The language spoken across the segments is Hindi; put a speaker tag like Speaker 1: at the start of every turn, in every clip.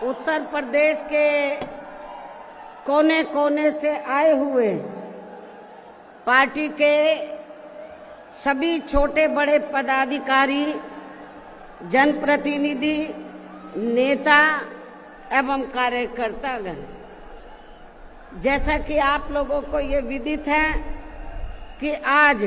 Speaker 1: उत्तर प्रदेश के कोने कोने से आए हुए पार्टी के सभी छोटे बड़े पदाधिकारी, जनप्रतिनिधि, नेता एवं कार्यकर्तागण, जैसा कि आप लोगों को ये विदित है कि आज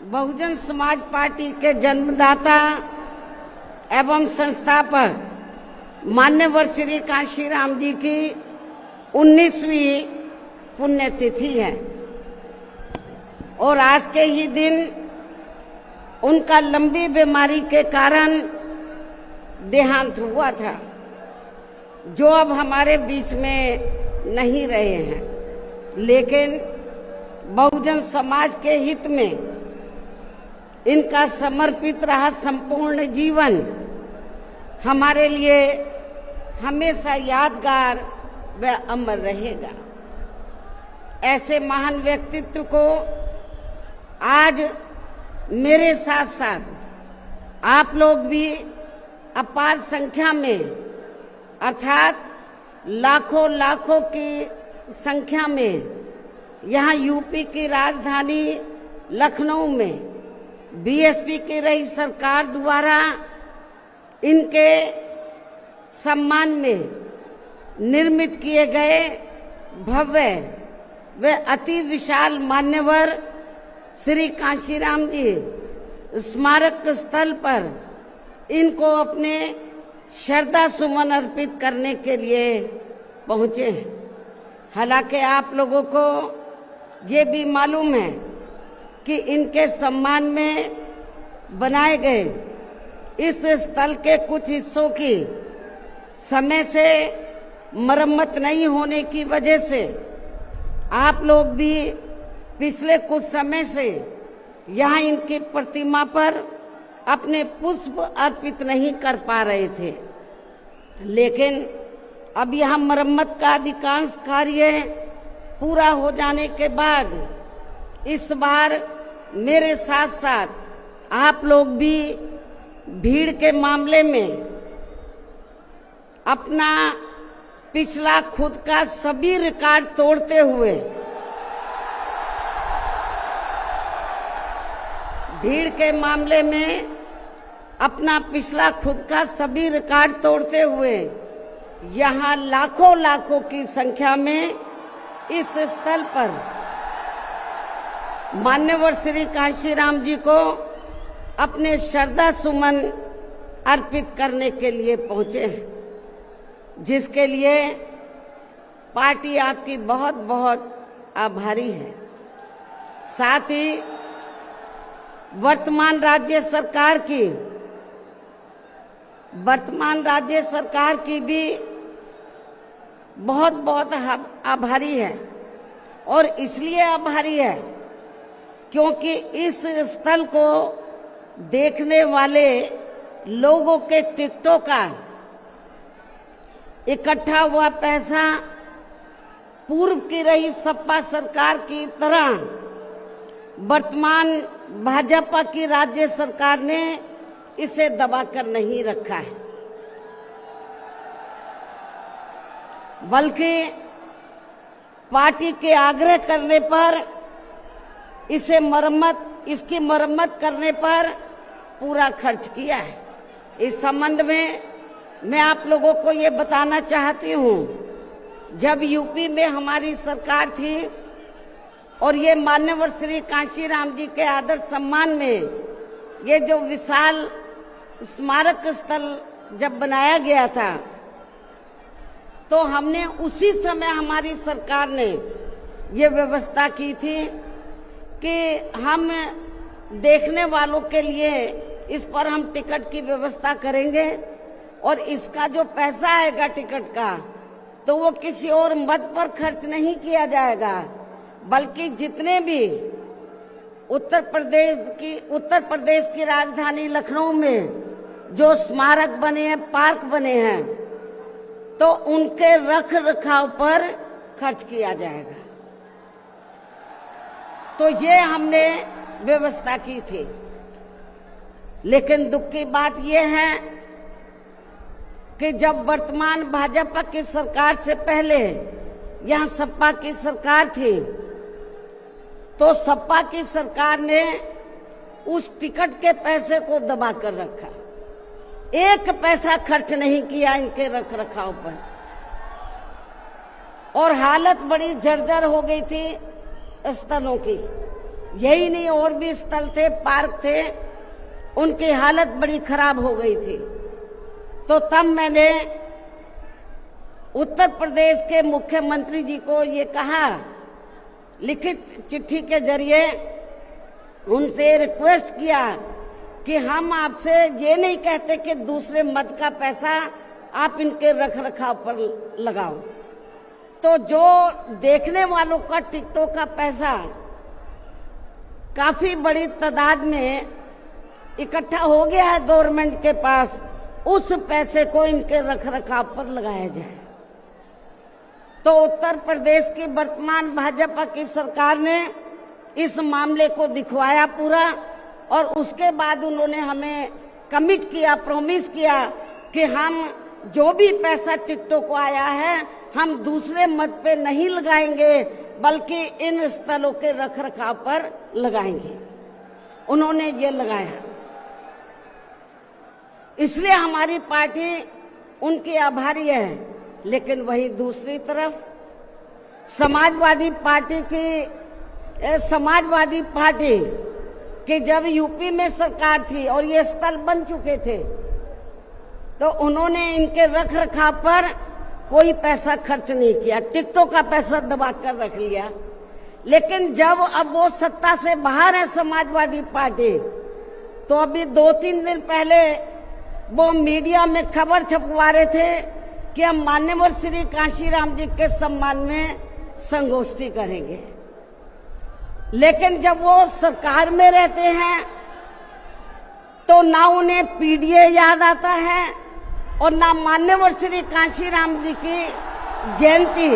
Speaker 1: बहुजन समाज पार्टी के जन्मदाता एवं संस्थापक मान्यवर श्री कांशीराम जी की 19वीं पुण्यतिथि है और आज के ही दिन उनका लंबी बीमारी के कारण देहांत हुआ था, जो अब हमारे बीच में नहीं रहे हैं। लेकिन बहुजन समाज के हित में इनका समर्पित रहा संपूर्ण जीवन हमारे लिए हमेशा यादगार व अमर रहेगा। ऐसे महान व्यक्तित्व को आज मेरे साथ साथ आप लोग भी अपार संख्या में, अर्थात लाखों लाखों की संख्या में यहाँ यूपी की राजधानी लखनऊ में बीएसपी की रही सरकार द्वारा इनके सम्मान में निर्मित किए गए भव्य व अति विशाल मान्यवर श्री कांशीराम जी स्मारक स्थल पर इनको अपने श्रद्धा सुमन अर्पित करने के लिए पहुंचे हैं। हालांकि आप लोगों को ये भी मालूम है कि इनके सम्मान में बनाए गए इस स्थल के कुछ हिस्सों की समय से मरम्मत नहीं होने की वजह से आप लोग भी पिछले कुछ समय से यहाँ इनकी प्रतिमा पर अपने पुष्प अर्पित नहीं कर पा रहे थे। लेकिन अब यहाँ मरम्मत का अधिकांश कार्य पूरा हो जाने के बाद इस बार मेरे साथ साथ आप लोग भी भीड़ के मामले में अपना पिछला खुद का सभी रिकॉर्ड तोड़ते हुए अपना पिछला खुद का सभी रिकॉर्ड तोड़ते हुए यहाँ लाखों लाखों की संख्या में इस स्थल पर मान्यवर श्री कांशीराम जी को अपने श्रद्धा सुमन अर्पित करने के लिए पहुंचे हैं, जिसके लिए पार्टी आपकी बहुत बहुत आभारी है। साथ ही वर्तमान राज्य सरकार की भी बहुत बहुत आभारी है और इसलिए आभारी है क्योंकि इस स्थल को देखने वाले लोगों के टिकटों का इकट्ठा हुआ पैसा पूर्व की रही सपा सरकार की तरह वर्तमान भाजपा की राज्य सरकार ने इसे दबाकर नहीं रखा है, बल्कि पार्टी के आग्रह करने पर इसकी मरम्मत करने पर पूरा खर्च किया है। इस संबंध में मैं आप लोगों को ये बताना चाहती हूँ, जब यूपी में हमारी सरकार थी और ये मान्यवर श्री कांशीराम जी के आदर सम्मान में ये जो विशाल स्मारक स्थल जब बनाया गया था, तो हमने उसी समय हमारी सरकार ने ये व्यवस्था की थी कि हम देखने वालों के लिए इस पर हम टिकट की व्यवस्था करेंगे और इसका जो पैसा आएगा टिकट का, तो वो किसी और मद पर खर्च नहीं किया जाएगा, बल्कि जितने भी उत्तर प्रदेश की राजधानी लखनऊ में जो स्मारक बने हैं, पार्क बने हैं, तो उनके रख रखाव पर खर्च किया जाएगा। तो ये हमने व्यवस्था की थी। लेकिन दुख की बात यह है कि जब वर्तमान भाजपा की सरकार से पहले यहाँ सपा की सरकार थी, तो सपा की सरकार ने उस टिकट के पैसे को दबा कर रखा, एक पैसा खर्च नहीं किया इनके रख रखाव पर, और हालत बड़ी जर्जर हो गई थी स्थलों की। यही नहीं, और भी स्थल थे, पार्क थे, उनकी हालत बड़ी खराब हो गई थी। तो तब मैंने उत्तर प्रदेश के मुख्यमंत्री जी को ये कहा, लिखित चिट्ठी के जरिए उनसे रिक्वेस्ट किया कि हम आपसे ये नहीं कहते कि दूसरे मत का पैसा आप इनके रख रखाव पर लगाओ, तो जो देखने वालों का टिकटों का पैसा काफी बड़ी तादाद में इकट्ठा हो गया है गवर्नमेंट के पास, उस पैसे को इनके रख रखाव पर लगाया जाए। तो उत्तर प्रदेश की वर्तमान भाजपा की सरकार ने इस मामले को दिखवाया पूरा, और उसके बाद उन्होंने हमें कमिट किया, प्रॉमिस किया कि हम जो भी पैसा टिकटों को आया है हम दूसरे मत पे नहीं लगाएंगे, बल्कि इन स्थलों के रख रखाव पर लगाएंगे। उन्होंने ये लगाया, इसलिए हमारी पार्टी उनकी आभारी है। लेकिन वहीं दूसरी तरफ समाजवादी पार्टी कि जब यूपी में सरकार थी और ये स्थल बन चुके थे, तो उन्होंने इनके रख रखाव पर कोई पैसा खर्च नहीं किया, टिकटों का पैसा दबा कर रख लिया। लेकिन जब अब वो सत्ता से बाहर है समाजवादी पार्टी, तो अभी 2-3 दिन पहले वो मीडिया में खबर छपवा रहे थे कि हम मान्यवर श्री कांशीराम जी के सम्मान में संगोष्ठी करेंगे। लेकिन जब वो सरकार में रहते हैं तो ना उन्हें पीडीए याद आता है और ना मान्यवर श्री कांशीराम जी की जयंती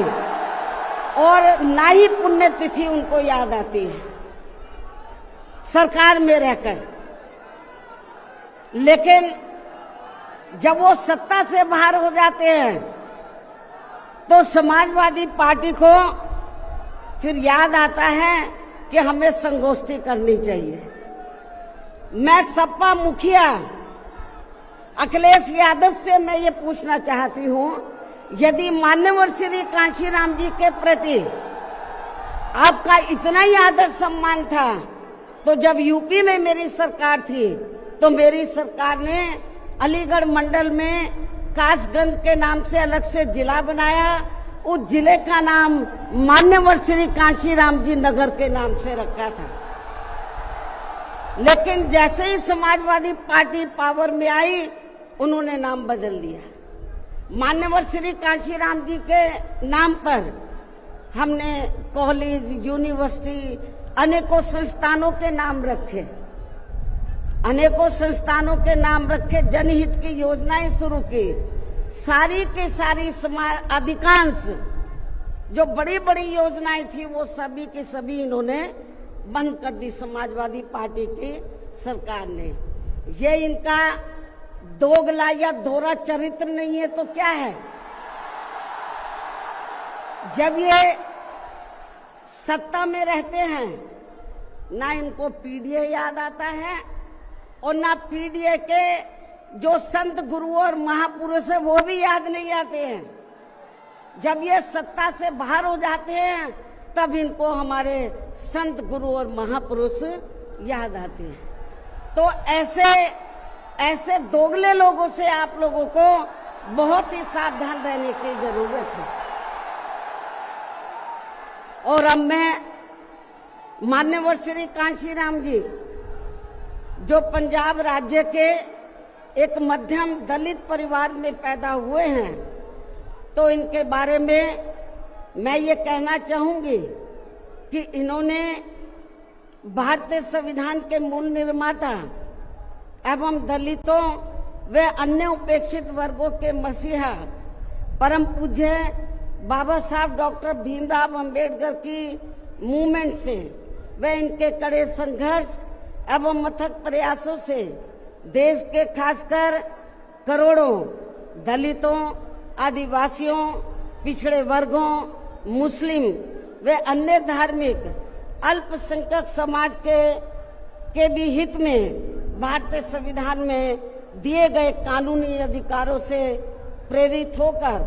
Speaker 1: और ना ही पुण्यतिथि उनको याद आती है सरकार में रहकर। लेकिन जब वो सत्ता से बाहर हो जाते हैं तो समाजवादी पार्टी को फिर याद आता है कि हमें संगोष्ठी करनी चाहिए। मैं सपा मुखिया अखिलेश यादव से मैं ये पूछना चाहती हूँ, यदि मान्यवर श्री कांशीराम जी के प्रति आपका इतना ही आदर सम्मान था, तो जब यूपी में मेरी सरकार थी तो मेरी सरकार ने अलीगढ़ मंडल में कासगंज के नाम से अलग से जिला बनाया, उस जिले का नाम मान्यवर श्री कांशीराम जी नगर के नाम से रखा था। लेकिन जैसे ही समाजवादी पार्टी पावर में आई, उन्होंने नाम बदल दिया। मान्यवर श्री कांशीराम जी के नाम पर हमने कॉलेज, यूनिवर्सिटी, अनेकों संस्थानों के नाम रखे, अनेकों संस्थानों के नाम रखे, जनहित की योजनाएं शुरू की। सारी की सारी अधिकांश जो बड़ी बड़ी योजनाएं थी वो सभी की सभी इन्होंने बंद कर दी समाजवादी पार्टी की सरकार ने। ये इनका दोगला या दोहरा चरित्र नहीं है तो क्या है? जब ये सत्ता में रहते हैं ना इनको पीडीए याद आता है और ना पीडीए के जो संत गुरु और महापुरुष है वो भी याद नहीं आते हैं। जब ये सत्ता से बाहर हो जाते हैं तब इनको हमारे संत गुरु और महापुरुष याद आते हैं। तो ऐसे दोगले लोगों से आप लोगों को बहुत ही सावधान रहने की जरूरत है। और अब मैं मान्यवर श्री कांशीराम जी जो पंजाब राज्य के एक मध्यम दलित परिवार में पैदा हुए हैं, तो इनके बारे में मैं ये कहना चाहूंगी कि इन्होंने भारतीय संविधान के मूल निर्माता एवं दलितों व अन्य उपेक्षित वर्गों के मसीहा परम पूज्य बाबा साहब डॉक्टर भीमराव अंबेडकर की मूवमेंट से व इनके कड़े संघर्ष एवं अथक प्रयासों से देश के खासकर करोड़ों दलितों, आदिवासियों, पिछड़े वर्गों, मुस्लिम व अन्य धार्मिक अल्पसंख्यक समाज के भी हित में भारतीय संविधान में दिए गए कानूनी अधिकारों से प्रेरित होकर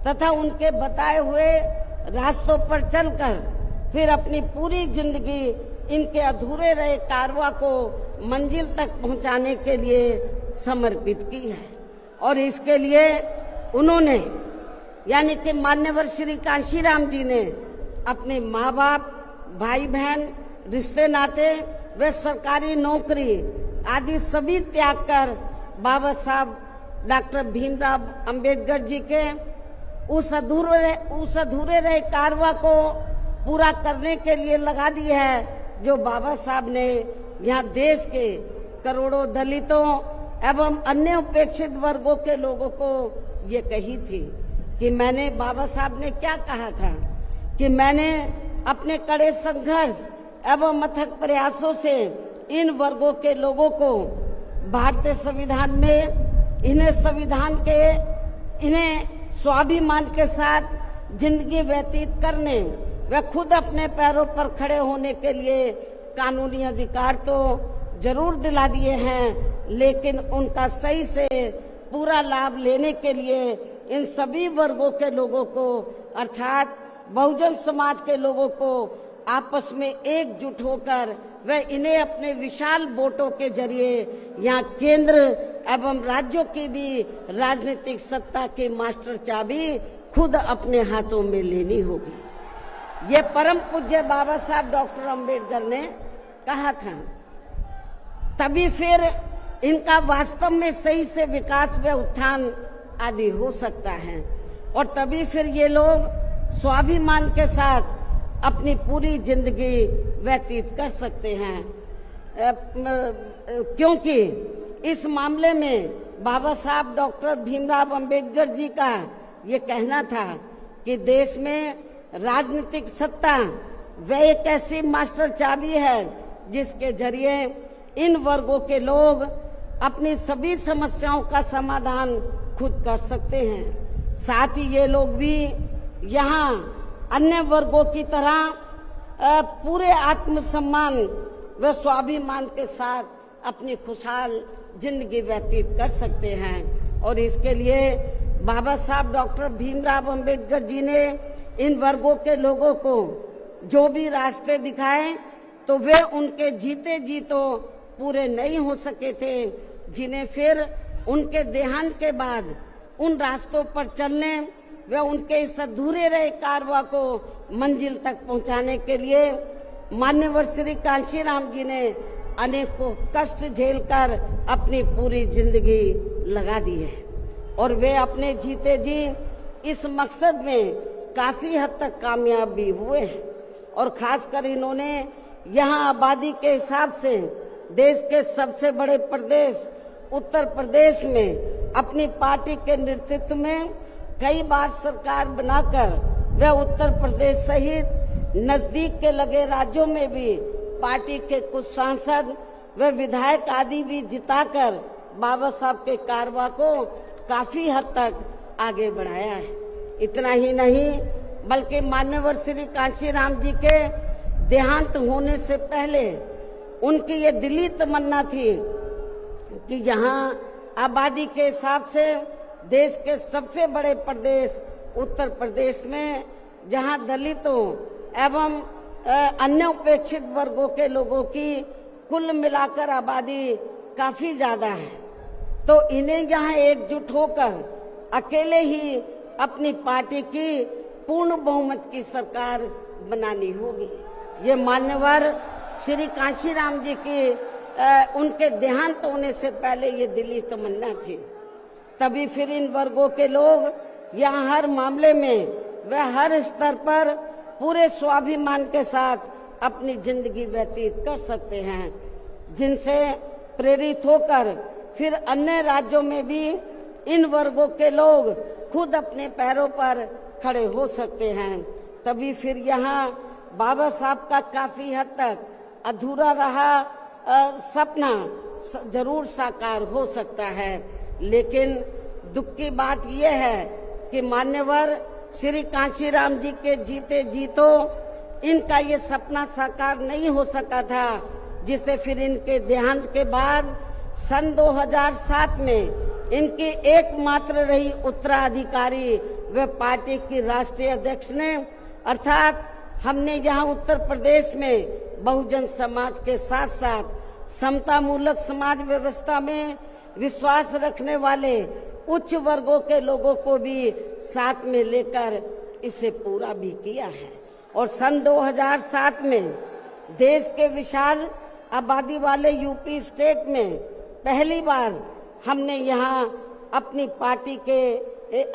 Speaker 1: तथा उनके बताए हुए रास्तों पर चलकर फिर अपनी पूरी जिंदगी इनके अधूरे रहे कारवां को मंजिल तक पहुंचाने के लिए समर्पित की है। और इसके लिए उन्होंने यानी कि मान्यवर श्री कांशीराम जी ने अपने माँ बाप, भाई बहन, रिश्ते नाते व सरकारी नौकरी आदि सभी त्याग कर बाबा साहब डॉक्टर भीमराव अंबेडकर जी के उस अधूरे रहे कारवां को पूरा करने के लिए लगा दी है, जो बाबा साहब ने यहाँ देश के करोड़ों दलितों एवं अन्य उपेक्षित वर्गों के लोगों को ये कही थी कि मैंने, बाबा साहब ने क्या कहा था कि मैंने अपने कड़े संघर्ष एवं अथक प्रयासों से इन वर्गों के लोगों को भारतीय संविधान में इन्हें स्वाभिमान के साथ जिंदगी व्यतीत करने व खुद अपने पैरों पर खड़े होने के लिए कानूनी अधिकार तो जरूर दिला दिए हैं, लेकिन उनका सही से पूरा लाभ लेने के लिए इन सभी वर्गों के लोगों को अर्थात बहुजन समाज के लोगों को आपस में एकजुट होकर व इन्हें अपने विशाल वोटों के जरिए यहाँ केंद्र एवं राज्यों की भी राजनीतिक सत्ता की मास्टर चाबी खुद अपने हाथों में लेनी होगी। ये परम पूज्य बाबा साहब डॉक्टर अंबेडकर ने कहा था। तभी फिर इनका वास्तव में सही से विकास व उत्थान आदि हो सकता है और तभी फिर ये लोग स्वाभिमान के साथ अपनी पूरी जिंदगी व्यतीत कर सकते हैं, क्योंकि इस मामले में बाबा साहब डॉक्टर भीमराव अंबेडकर जी का ये कहना था कि देश में राजनीतिक सत्ता वह एक ऐसी मास्टर चाबी है जिसके जरिए इन वर्गों के लोग अपनी सभी समस्याओं का समाधान खुद कर सकते हैं। साथ ही ये लोग भी यहाँ अन्य वर्गों की तरह पूरे आत्मसम्मान व स्वाभिमान के साथ अपनी खुशहाल जिंदगी व्यतीत कर सकते हैं। और इसके लिए बाबा साहब डॉक्टर भीमराव अंबेडकर जी ने इन वर्गों के लोगों को जो भी रास्ते दिखाए तो वे उनके जीते जी तो पूरे नहीं हो सके थे, जिन्हें फिर उनके देहांत के बाद उन रास्तों पर चलने वे उनके इस अधूरे रहे कारवां को मंजिल तक पहुंचाने के लिए मान्यवर श्री कांशीराम जी ने अनेकों कष्ट झेलकर अपनी पूरी जिंदगी लगा दी है और वे अपने जीते जी इस मकसद में काफी हद तक कामयाब भी हुए हैं। और खासकर इन्होंने यहाँ आबादी के हिसाब से देश के सबसे बड़े प्रदेश उत्तर प्रदेश में अपनी पार्टी के नेतृत्व में कई बार सरकार बनाकर वे उत्तर प्रदेश सहित नजदीक के लगे राज्यों में भी पार्टी के कुछ सांसद व विधायक आदि भी जिताकर बाबा साहब के कारवां को काफी हद तक आगे बढ़ाया है। इतना ही नहीं बल्कि मान्यवर श्री कांशीराम जी के देहांत होने से पहले उनकी ये दिली तमन्ना थी कि जहां आबादी के हिसाब से देश के सबसे बड़े प्रदेश उत्तर प्रदेश में जहां दलितों एवं अन्य उपेक्षित वर्गों के लोगों की कुल मिलाकर आबादी काफी ज्यादा है, तो इन्हें यहाँ एकजुट होकर अकेले ही अपनी पार्टी की पूर्ण बहुमत की सरकार बनानी होगी। ये मान्यवर श्री कांशीराम जी की उनके देहांत होने से पहले ये दिली तमन्ना थी। तभी फिर इन वर्गों के लोग यहाँ हर मामले में व हर स्तर पर पूरे स्वाभिमान के साथ अपनी जिंदगी व्यतीत कर सकते हैं, जिनसे प्रेरित होकर फिर अन्य राज्यों में भी इन वर्गों के लोग खुद अपने पैरों पर खड़े हो सकते हैं। तभी फिर यहाँ बाबा साहब का काफी हद तक अधूरा रहा सपना जरूर साकार हो सकता है। लेकिन दुख की बात यह है कि मान्यवर श्री कांशीराम जी के जीते जीतो इनका ये सपना साकार नहीं हो सका था, जिसे फिर इनके देहांत के बाद सन 2007 में इनकी एकमात्र रही उत्तराधिकारी व पार्टी की राष्ट्रीय अध्यक्ष ने, अर्थात हमने यहाँ उत्तर प्रदेश में बहुजन समाज के साथ साथ समता मूलक समाज व्यवस्था में विश्वास रखने वाले उच्च वर्गों के लोगों को भी साथ में लेकर इसे पूरा भी किया है। और सन 2007 में देश के विशाल आबादी वाले यूपी स्टेट में पहली बार हमने यहाँ अपनी पार्टी के